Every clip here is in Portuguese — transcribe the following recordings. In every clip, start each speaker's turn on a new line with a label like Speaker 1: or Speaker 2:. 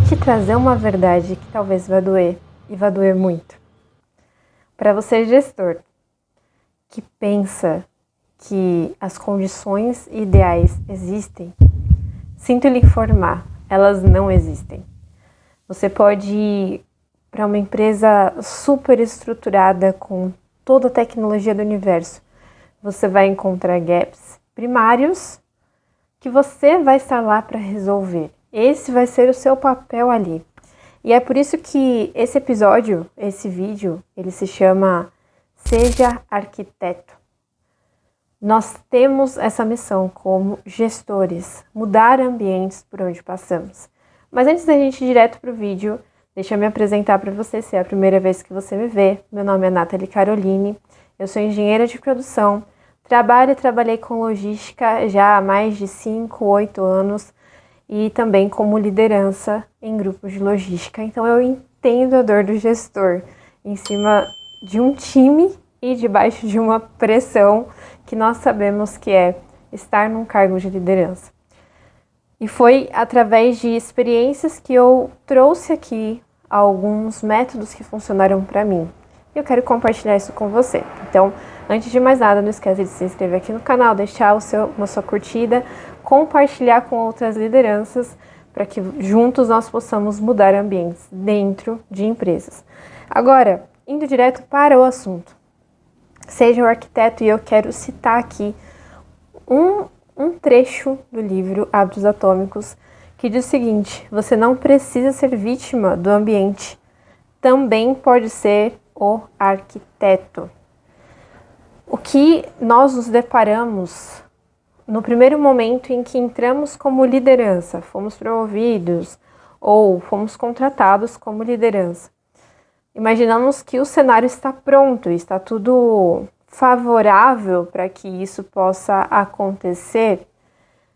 Speaker 1: te trazer uma verdade que talvez vai doer, e vai doer muito. Para você, gestor, que pensa que as condições ideais existem, sinto lhe informar, elas não existem. Você pode ir para uma empresa super estruturada com toda a tecnologia do universo. Você vai encontrar gaps primários que você vai estar lá para resolver. Esse vai ser o seu papel ali. E é por isso que esse episódio, esse vídeo, ele se chama Seja Arquiteto. Nós temos essa missão como gestores, mudar ambientes por onde passamos. Mas antes da gente ir direto para o vídeo, deixa eu me apresentar para você, se é a primeira vez que você me vê. Meu nome é Nathalie Caroline, eu sou engenheira de produção, trabalho e trabalhei com logística já há mais de 5, 8 anos e também como liderança em grupos de logística. Então eu entendo a dor do gestor em cima de um time e debaixo de uma pressão que nós sabemos que é estar num cargo de liderança. E foi através de experiências que eu trouxe aqui alguns métodos que funcionaram para mim. E eu quero compartilhar isso com você. Então, antes de mais nada, não esqueça de se inscrever aqui no canal, deixar uma sua curtida, compartilhar com outras lideranças para que juntos nós possamos mudar ambientes dentro de empresas. Agora, indo direto para o assunto. Seja o arquiteto, e eu quero citar aqui um trecho do livro Hábitos Atômicos que diz o seguinte: você não precisa ser vítima do ambiente, também pode ser o arquiteto. O que nós nos deparamos no primeiro momento em que entramos como liderança, fomos promovidos ou fomos contratados como liderança. Imaginamos que o cenário está pronto, está tudo favorável para que isso possa acontecer,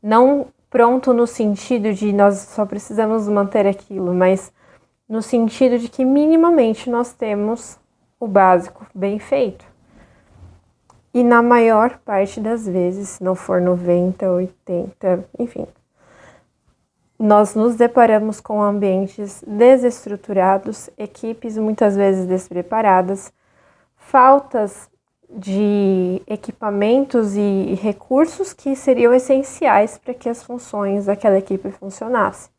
Speaker 1: não pronto no sentido de nós só precisamos manter aquilo, mas no sentido de que minimamente nós temos o básico bem feito. E na maior parte das vezes, se não for 90, 80, enfim, nós nos deparamos com ambientes desestruturados, equipes muitas vezes despreparadas, faltas de equipamentos e recursos que seriam essenciais para que as funções daquela equipe funcionassem.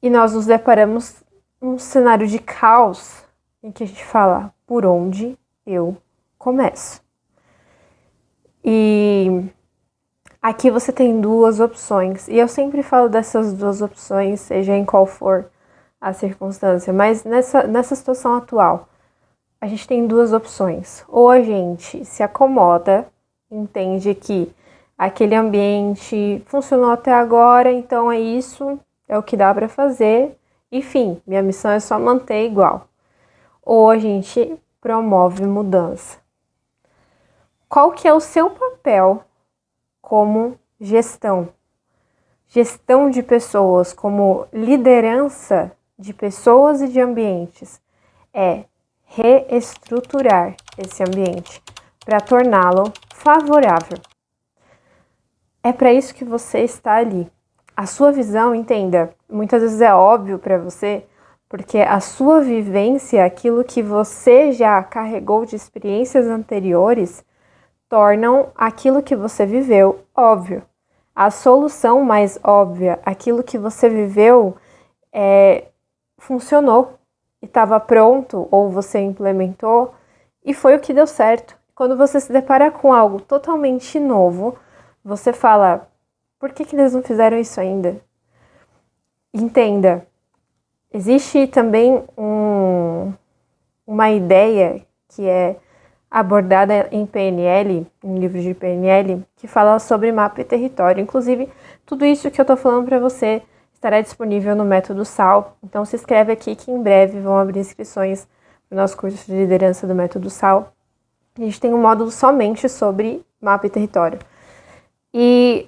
Speaker 1: E nós nos deparamos num cenário de caos em que a gente fala: por onde eu começo? E aqui você tem duas opções, e eu sempre falo dessas duas opções, seja em qual for a circunstância, mas nessa situação atual, a gente tem duas opções. Ou a gente se acomoda, entende que aquele ambiente funcionou até agora, então é isso, é o que dá para fazer, enfim, minha missão é só manter igual. Ou a gente promove mudança. Qual que é o seu papel como gestão? Gestão de pessoas, como liderança de pessoas e de ambientes, é reestruturar esse ambiente para torná-lo favorável. É para isso que você está ali. A sua visão, entenda, muitas vezes é óbvio para você, porque a sua vivência, aquilo que você já carregou de experiências anteriores, tornam aquilo que você viveu óbvio. A solução mais óbvia, aquilo que você viveu, funcionou e estava pronto, ou você implementou, e foi o que deu certo. Quando você se depara com algo totalmente novo, você fala: por que eles não fizeram isso ainda? Entenda, existe também uma ideia que é abordada em PNL, em livros de PNL, que fala sobre mapa e território. Inclusive, tudo isso que eu estou falando para você estará disponível no Método SAL. Então, se inscreve aqui que em breve vão abrir inscrições para o nosso curso de liderança do Método SAL. A gente tem um módulo somente sobre mapa e território. E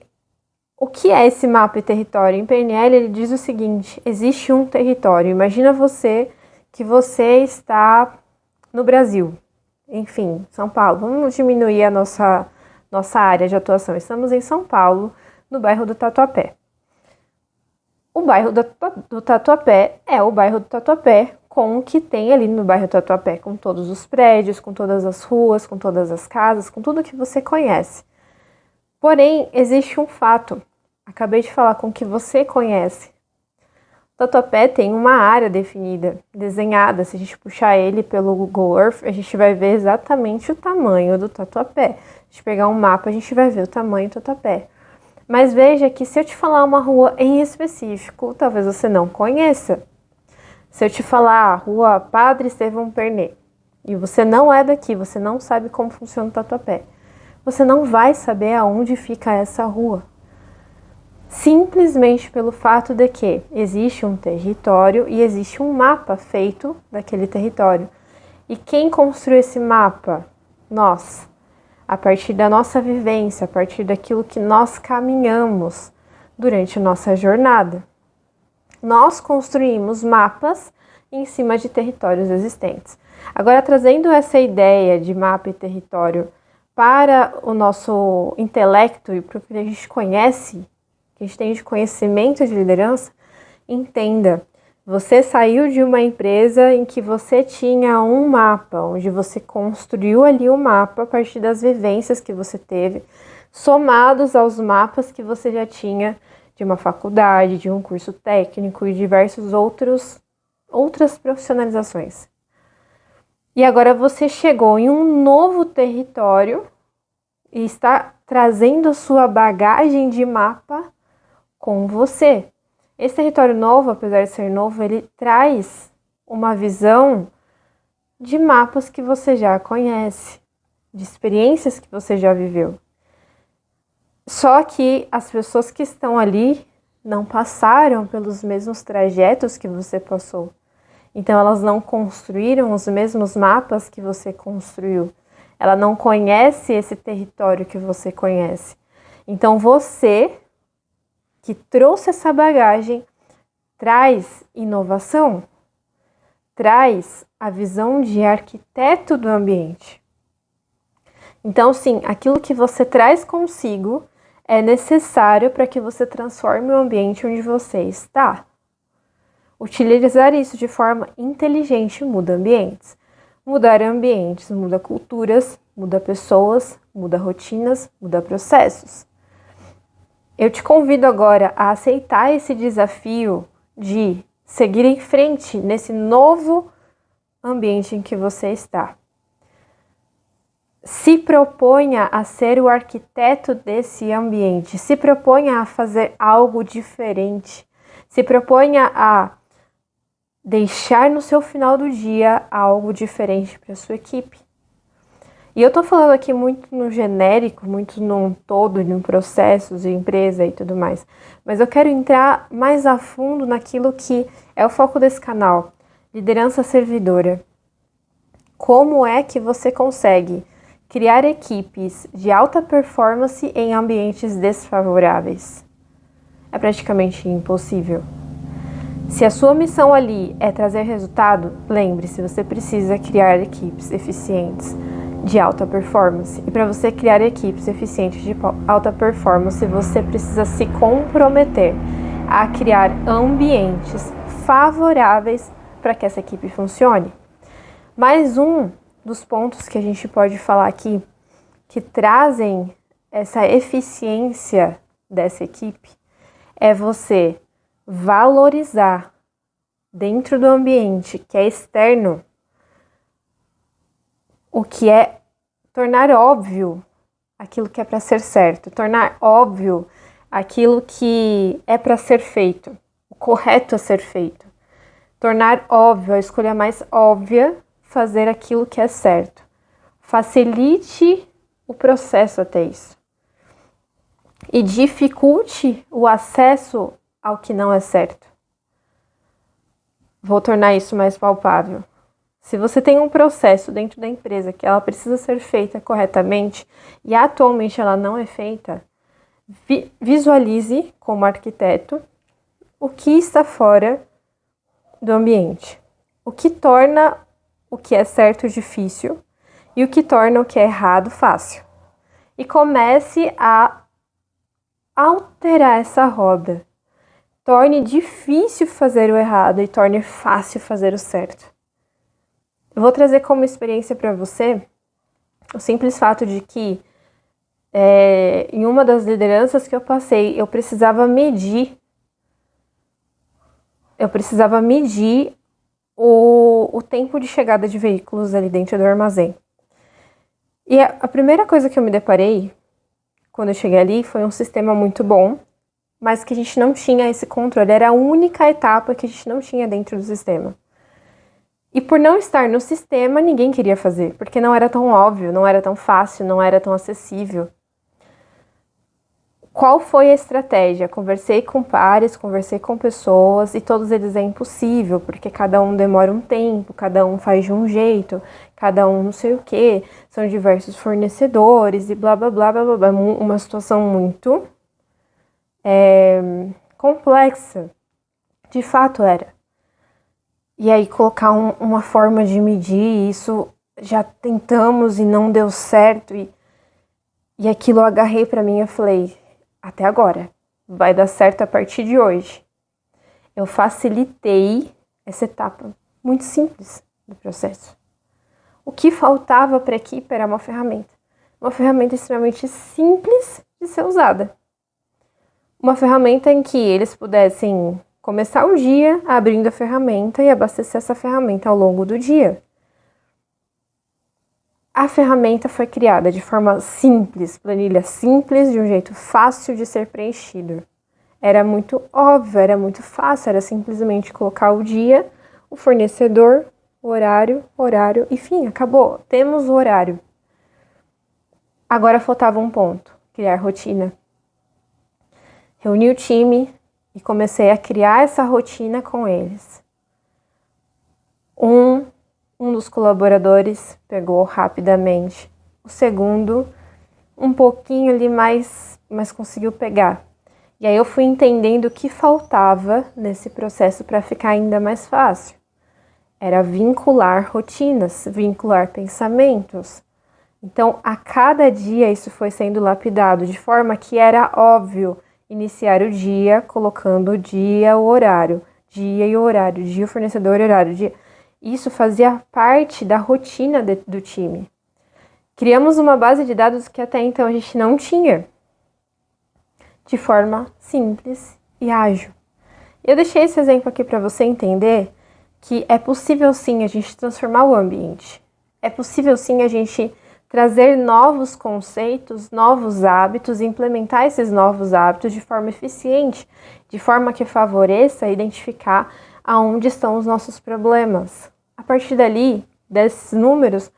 Speaker 1: o que é esse mapa e território? Em PNL, ele diz o seguinte: existe um território. Imagina que você está no Brasil. Enfim, São Paulo. Vamos diminuir a nossa área de atuação. Estamos em São Paulo, no bairro do Tatuapé. O bairro do Tatuapé é o bairro do Tatuapé, com o que tem ali no bairro do Tatuapé, com todos os prédios, com todas as ruas, com todas as casas, com tudo que você conhece. Porém, existe um fato. Acabei de falar com o que você conhece. O Tatuapé tem uma área definida, desenhada. Se a gente puxar ele pelo Google Earth, a gente vai ver exatamente o tamanho do Tatuapé. Se a gente pegar um mapa, a gente vai ver o tamanho do Tatuapé. Mas veja que se eu te falar uma rua em específico, talvez você não conheça. Se eu te falar a Rua Padre Estevão Pernet, e você não é daqui, você não sabe como funciona o Tatuapé, você não vai saber aonde fica essa rua. Simplesmente pelo fato de que existe um território e existe um mapa feito daquele território. E quem construiu esse mapa? Nós. A partir da nossa vivência, a partir daquilo que nós caminhamos durante a nossa jornada. Nós construímos mapas em cima de territórios existentes. Agora, trazendo essa ideia de mapa e território para o nosso intelecto e para o que a gente conhece, que a gente tem de conhecimento de liderança, entenda. Você saiu de uma empresa em que você tinha um mapa, onde você construiu ali o mapa a partir das vivências que você teve, somados aos mapas que você já tinha de uma faculdade, de um curso técnico e diversos outras profissionalizações. E agora você chegou em um novo território e está trazendo a sua bagagem de mapa com você. Esse território novo, apesar de ser novo, ele traz uma visão de mapas que você já conhece, de experiências que você já viveu. Só que as pessoas que estão ali não passaram pelos mesmos trajetos que você passou. Então elas não construíram os mesmos mapas que você construiu. Ela não conhece esse território que você conhece. Então você, que trouxe essa bagagem, traz inovação, traz a visão de arquiteto do ambiente. Então, sim, aquilo que você traz consigo é necessário para que você transforme o ambiente onde você está. Utilizar isso de forma inteligente muda ambientes. Mudar ambientes muda culturas, muda pessoas, muda rotinas, muda processos. Eu te convido agora a aceitar esse desafio de seguir em frente nesse novo ambiente em que você está. Se proponha a ser o arquiteto desse ambiente, se proponha a fazer algo diferente, se proponha a deixar no seu final do dia algo diferente para a sua equipe. E eu tô falando aqui muito no genérico, muito num todo, em processos de empresa e tudo mais. Mas eu quero entrar mais a fundo naquilo que é o foco desse canal. Liderança servidora. Como é que você consegue criar equipes de alta performance em ambientes desfavoráveis? É praticamente impossível. Se a sua missão ali é trazer resultado, lembre-se, você precisa criar equipes eficientes de alta performance. E para você criar equipes eficientes de alta performance, você precisa se comprometer a criar ambientes favoráveis para que essa equipe funcione. Mais um dos pontos que a gente pode falar aqui, que trazem essa eficiência dessa equipe, é você valorizar dentro do ambiente que é externo o que é tornar óbvio aquilo que é para ser certo, tornar óbvio aquilo que é para ser feito, o correto a ser feito, tornar óbvio, a escolha mais óbvia, fazer aquilo que é certo. Facilite o processo até isso e dificulte o acesso ao que não é certo. Vou tornar isso mais palpável. Se você tem um processo dentro da empresa que ela precisa ser feita corretamente e atualmente ela não é feita, visualize como arquiteto o que está fora do ambiente, o que torna o que é certo difícil e o que torna o que é errado fácil. E comece a alterar essa roda. torne difícil fazer o errado e torne fácil fazer o certo. Eu vou trazer como experiência para você o simples fato de que em uma das lideranças que eu passei, eu precisava medir o tempo de chegada de veículos ali dentro do armazém. E a primeira coisa que eu me deparei quando eu cheguei ali foi um sistema muito bom, mas que a gente não tinha esse controle. Era a única etapa que a gente não tinha dentro do sistema. E por não estar no sistema, ninguém queria fazer, porque não era tão óbvio, não era tão fácil, não era tão acessível. Qual foi a estratégia? Conversei com pares, conversei com pessoas e todos eles é impossível, porque cada um demora um tempo, cada um faz de um jeito, cada um não sei o que, são diversos fornecedores e blá blá blá blá blá. Uma situação muito complexa. De fato era. E aí colocar uma forma de medir isso, já tentamos e não deu certo. E aquilo eu agarrei pra mim e falei, até agora, vai dar certo a partir de hoje. Eu facilitei essa etapa muito simples do processo. O que faltava para a equipe era uma ferramenta extremamente simples de ser usada. Uma ferramenta em que eles pudessem começar o dia abrindo a ferramenta e abastecer essa ferramenta ao longo do dia. A ferramenta foi criada de forma simples, planilha simples, de um jeito fácil de ser preenchido. Era muito óbvio, era muito fácil, era simplesmente colocar o dia, o fornecedor, o horário, e fim, acabou. Temos o horário. Agora faltava um ponto, criar rotina. Reuni o time e comecei a criar essa rotina com eles. Um dos colaboradores pegou rapidamente. O segundo, um pouquinho ali mais, mas conseguiu pegar. E aí eu fui entendendo o que faltava nesse processo para ficar ainda mais fácil. Era vincular rotinas, vincular pensamentos. Então, a cada dia isso foi sendo lapidado, de forma que era óbvio iniciar o dia colocando o dia, o horário, dia e o horário, dia o fornecedor, horário, dia. Isso fazia parte da rotina do time. Criamos uma base de dados que até então a gente não tinha, de forma simples e ágil. Eu deixei esse exemplo aqui para você entender que é possível sim a gente transformar o ambiente. É possível sim a gente trazer novos conceitos, novos hábitos, implementar esses novos hábitos de forma eficiente, de forma que favoreça identificar aonde estão os nossos problemas. A partir dali, desses números,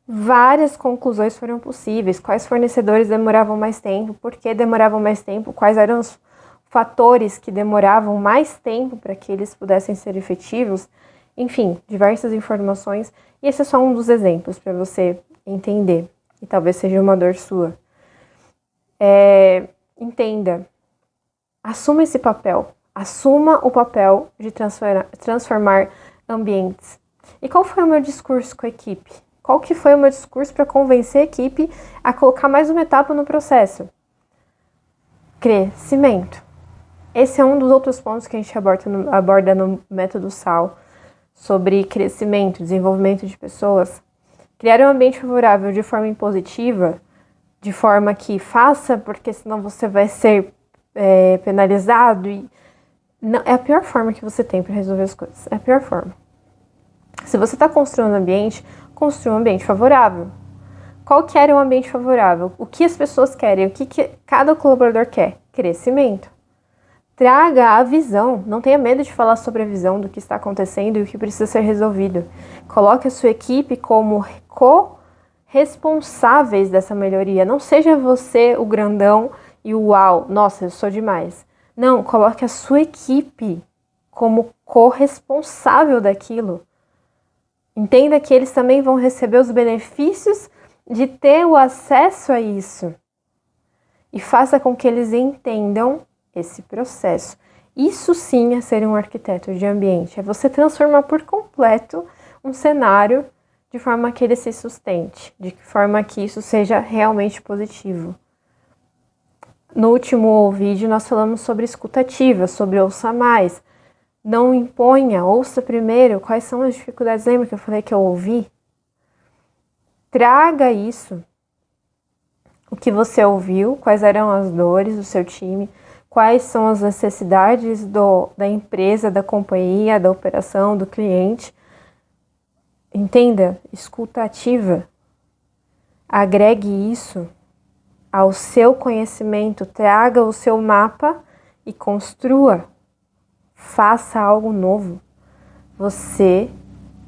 Speaker 1: várias conclusões foram possíveis. Quais fornecedores demoravam mais tempo? Por que demoravam mais tempo? Quais eram os fatores que demoravam mais tempo para que eles pudessem ser efetivos? Enfim, diversas informações. E esse é só um dos exemplos para você entender. E talvez seja uma dor sua. Entenda. Assuma esse papel. Assuma o papel de transformar ambientes. E qual foi o meu discurso com a equipe? Qual que foi o meu discurso para convencer a equipe a colocar mais uma etapa no processo? Crescimento. Esse é um dos outros pontos que a gente aborda no método SAL, sobre crescimento, desenvolvimento de pessoas. Criar um ambiente favorável de forma impositiva, de forma que faça, porque senão você vai ser penalizado. Não, é a pior forma que você tem para resolver as coisas. É a pior forma. Se você está construindo um ambiente, construa um ambiente favorável. Qual que era o ambiente favorável? O que as pessoas querem? O que cada colaborador quer? Crescimento. Traga a visão. Não tenha medo de falar sobre a visão do que está acontecendo e o que precisa ser resolvido. Coloque a sua equipe como co-responsáveis dessa melhoria. Não seja você o grandão e o uau, nossa, eu sou demais. Não, coloque a sua equipe como corresponsável daquilo. Entenda que eles também vão receber os benefícios de ter o acesso a isso. E faça com que eles entendam esse processo. Isso sim é ser um arquiteto de ambiente. É você transformar por completo um cenário de forma que ele se sustente, de forma que isso seja realmente positivo. No último vídeo nós falamos sobre escuta ativa, sobre ouça mais. Não imponha, ouça primeiro quais são as dificuldades. Lembra que eu falei que eu ouvi? Traga isso. O que você ouviu, quais eram as dores do seu time, quais são as necessidades da empresa, da companhia, da operação, do cliente. Entenda, escuta ativa. Agregue isso ao seu conhecimento, traga o seu mapa e construa. Faça algo novo. Você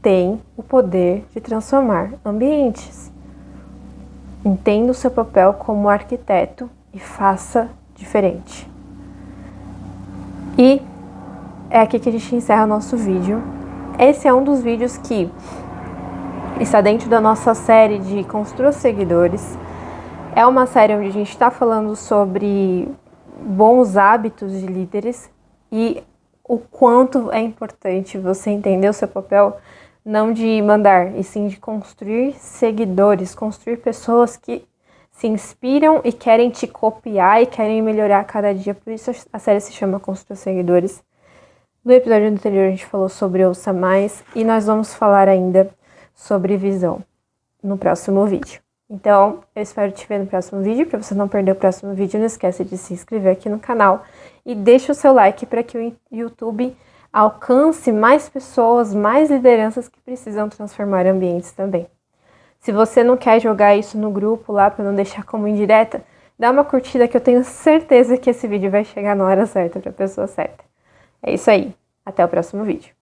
Speaker 1: tem o poder de transformar ambientes. Entenda o seu papel como arquiteto e faça diferente. E é aqui que a gente encerra o nosso vídeo. Esse é um dos vídeos que está dentro da nossa série de Construa Seguidores. É uma série onde a gente está falando sobre bons hábitos de líderes e o quanto é importante você entender o seu papel, não de mandar, e sim de construir seguidores, construir pessoas que se inspiram e querem te copiar e querem melhorar a cada dia. Por isso a série se chama Construa Seguidores. No episódio anterior a gente falou sobre ouça mais e nós vamos falar ainda sobre visão no próximo vídeo. Então, eu espero te ver no próximo vídeo. Para você não perder o próximo vídeo, não esquece de se inscrever aqui no canal e deixa o seu like para que o YouTube alcance mais pessoas, mais lideranças que precisam transformar ambientes também. Se você não quer jogar isso no grupo lá para não deixar como indireta, dá uma curtida que eu tenho certeza que esse vídeo vai chegar na hora certa para a pessoa certa. É isso aí. Até o próximo vídeo.